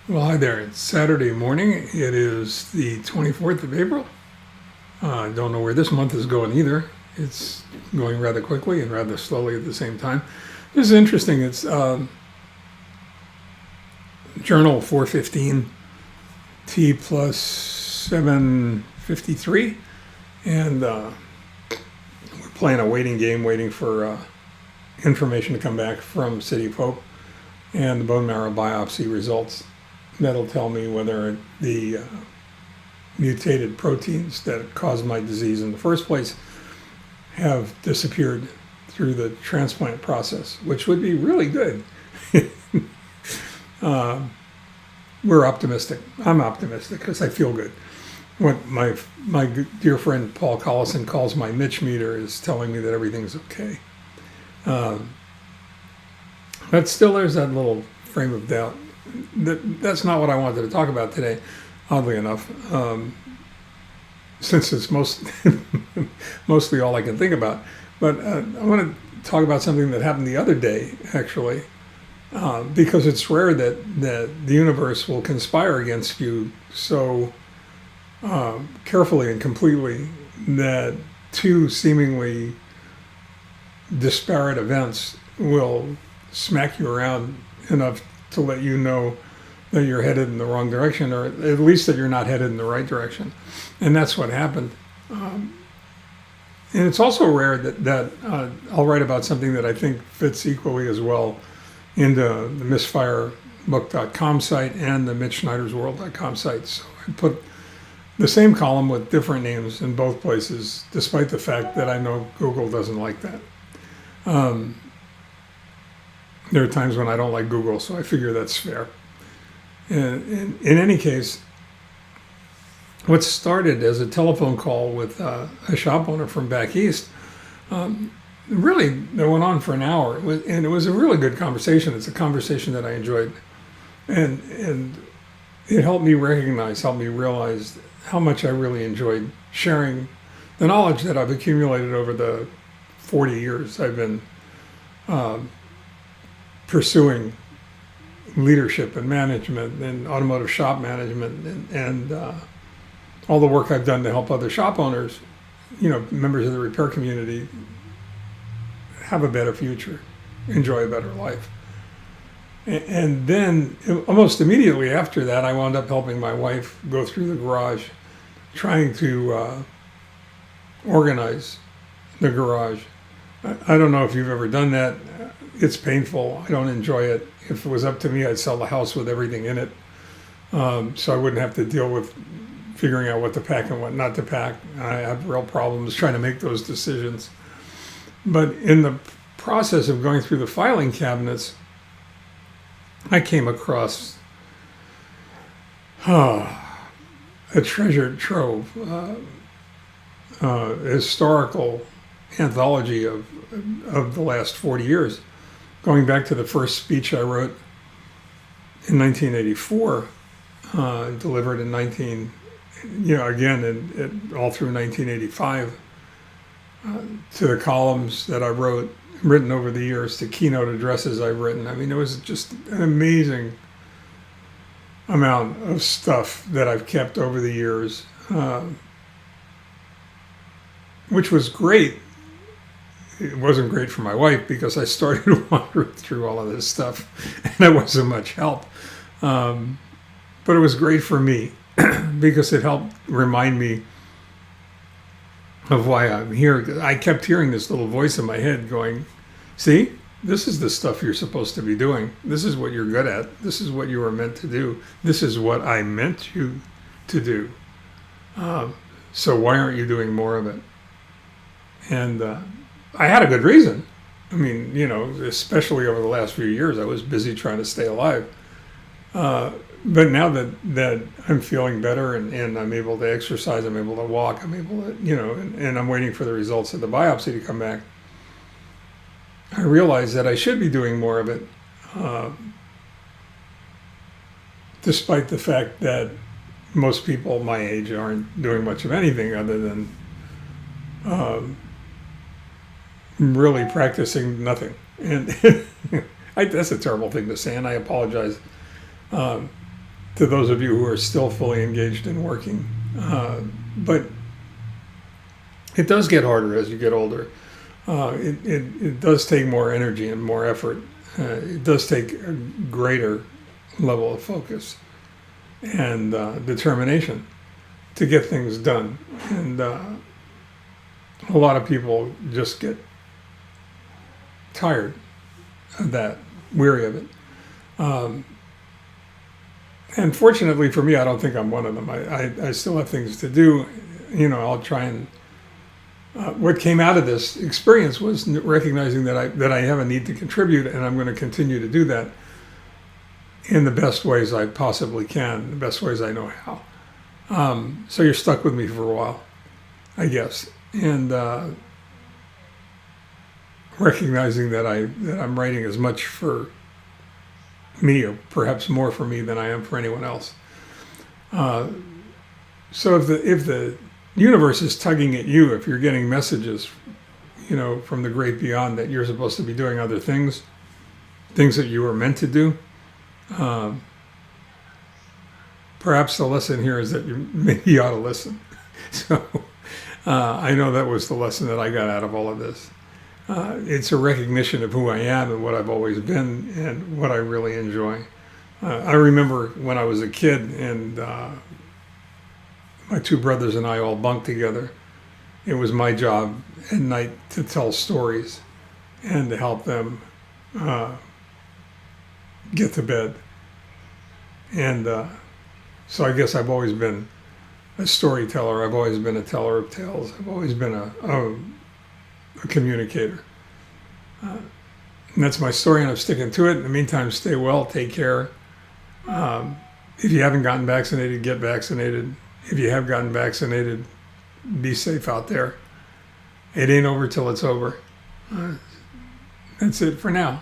Well, hi there. It's Saturday morning. It is the 24th of April. I don't know where this month is going either. It's going rather quickly and rather slowly at the same time. This is interesting. It's Journal 415 T+753. And we're playing a waiting game, waiting for information to come back from City of Hope and the bone marrow biopsy results. That'll tell me whether the mutated proteins that caused my disease in the first place have disappeared through the transplant process, which would be really good. We're optimistic. I'm optimistic because I feel good. What my dear friend Paul Collison calls my Mitch meter is telling me that everything's okay. But still, there's that little frame of doubt. That's not what I wanted to talk about today, oddly enough, since it's mostly all I can think about. But I want to talk about something that happened the other day, actually, because it's rare that the universe will conspire against you so carefully and completely that two seemingly disparate events will smack you around enough to let you know that you're headed in the wrong direction, or at least that you're not headed in the right direction. And that's what happened. And it's also rare that I'll write about something that I think fits equally as well into the misfirebook.com site and the mitchschneidersworld.com site. So I put the same column with different names in both places, despite the fact that I know Google doesn't like that. There are times when I don't like Google, so I figure that's fair. And in any case, what started as a telephone call with a shop owner from back east, really, that went on for an hour. And it was a really good conversation. It's a conversation that I enjoyed. And it helped me realize how much I really enjoyed sharing the knowledge that I've accumulated over the 40 years I've been pursuing leadership and management and automotive shop management and all the work I've done to help other shop owners, members of the repair community, have a better future, enjoy a better life. And then almost immediately after that, I wound up helping my wife go through the garage, trying to organize the garage. I don't know if you've ever done that. It's painful. I don't enjoy it. If it was up to me, I'd sell the house with everything in it, so I wouldn't have to deal with figuring out what to pack and what not to pack. I have real problems trying to make those decisions. But in the process of going through the filing cabinets, I came across a treasure trove, historical anthology of the last 40 years. Going back to the first speech I wrote in 1984, delivered in all through 1985, to the columns that I written over the years, to keynote addresses I've written. I mean, it was just an amazing amount of stuff that I've kept over the years, which was great. It wasn't great for my wife because I started wandering through all of this stuff and I wasn't much help. But it was great for me because it helped remind me of why I'm here. I kept hearing this little voice in my head going, see, this is the stuff you're supposed to be doing. This is what you're good at. This is what you were meant to do. This is what I meant you to do. So why aren't you doing more of it? And I had a good reason. I mean, especially over the last few years, I was busy trying to stay alive. But now that I'm feeling better and I'm able to exercise, I'm able to walk, I'm able to, and I'm waiting for the results of the biopsy to come back, I realize that I should be doing more of it, despite the fact that most people my age aren't doing much of anything other than really practicing nothing. And that's a terrible thing to say, and I apologize to those of you who are still fully engaged in working. But it does get harder as you get older. It does take more energy and more effort. It does take a greater level of focus and determination to get things done. And a lot of people just get tired of that, weary of it. And fortunately for me, I don't think I'm one of them. I still have things to do. I'll try and what came out of this experience was recognizing that I have a need to contribute, and I'm going to continue to do that in the best ways I possibly can, the best ways I know how. So you're stuck with me for a while, I guess, and recognizing that I'm writing as much for me, or perhaps more for me than I am for anyone else. So if the universe is tugging at you, if you're getting messages, from the great beyond that you're supposed to be doing other things that you were meant to do, perhaps the lesson here is that you maybe ought to listen. So I know that was the lesson that I got out of all of this. It's a recognition of who I am and what I've always been and what I really enjoy. I remember when I was a kid and my two brothers and I all bunked together. It was my job at night to tell stories and to help them get to bed. And so I guess I've always been a storyteller. I've always been a teller of tales. I've always been a communicator. And that's my story, and I'm sticking to it. In the meantime, stay well, take care. If you haven't gotten vaccinated, get vaccinated. If you have gotten vaccinated, be safe out there. It ain't over till it's over. That's it for now.